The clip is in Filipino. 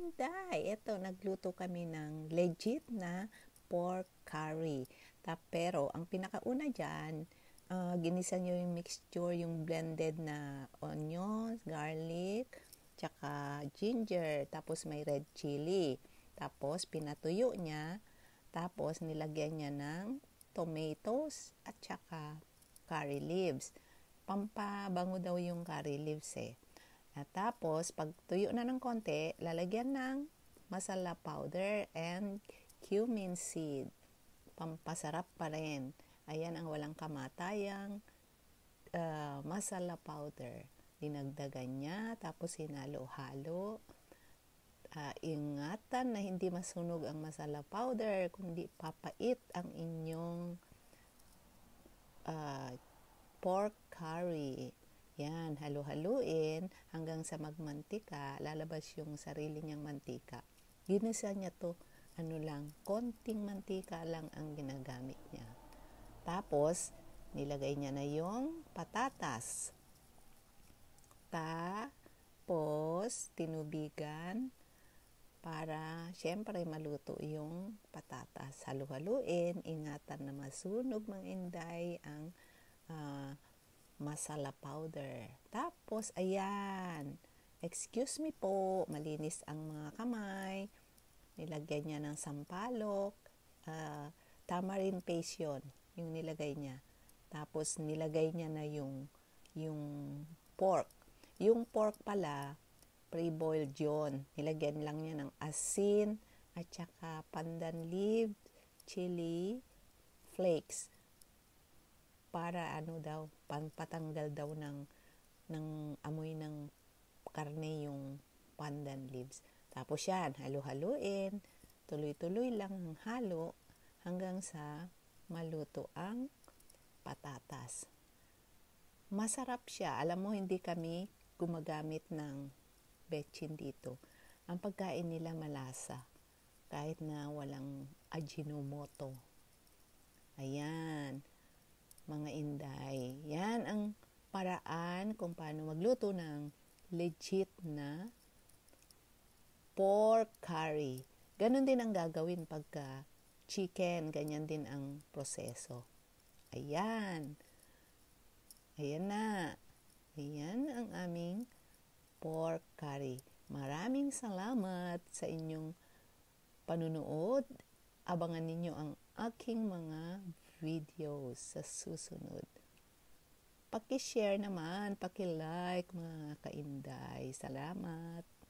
Inday! Ito, nagluto kami ng legit na pork curry. Pero ang pinakauna dyan, ginisa nyo yung mixture, yung blended na onions, garlic, tsaka ginger, tapos may red chili. Tapos pinatuyo niya, tapos nilagyan niya ng tomatoes at tsaka curry leaves. Pampabango daw yung curry leaves eh. At tapos, pag tuyo na ng konti, lalagyan ng masala powder and cumin seed. Pampasarap pa rin. Ayan ang walang kamatayang masala powder. Dinagdagan niya, tapos hinalo-halo. Ingatan na hindi masunog ang masala powder, kundi papait ang inyong pork curry. Yan, halo-haluin hanggang sa magmantika, lalabas yung sarili niyang mantika. Ginisa niya to, konting mantika lang ang ginagamit niya. Tapos, nilagay niya na yung patatas. Tapos, tinubigan para syempre maluto yung patatas. Halo-haluin, ingatan na masunog mga Inday ang masala powder. Tapos, ayan. Excuse me po, malinis ang mga kamay. Nilagyan niya ng sampalok. Tamarind paste yun, yung nilagay niya. Tapos, nilagay niya na yung pork. Yung pork pala, pre-boiled yun. Nilagyan lang niya ng asin at saka pandan leaf, chili flakes. Para patanggal daw ng amoy ng karne yung pandan leaves. Tapos yan, halo-haluin, tuloy-tuloy lang ang halo hanggang sa maluto ang patatas. Masarap siya. Alam mo, hindi kami gumagamit ng betchin dito. Ang pagkain nila malasa, kahit na walang Ajinomoto. Ayan. Mga Inday, yan ang paraan kung paano magluto ng legit na pork curry. Ganon din ang gagawin pagka chicken, ganyan din ang proseso. Ayan. Ayan na. Ayan ang aming pork curry. Maraming salamat sa inyong panunood. Abangan ninyo ang aking mga videos sa susunod. Paki-share naman, paki-like mga ka-Inday. Salamat!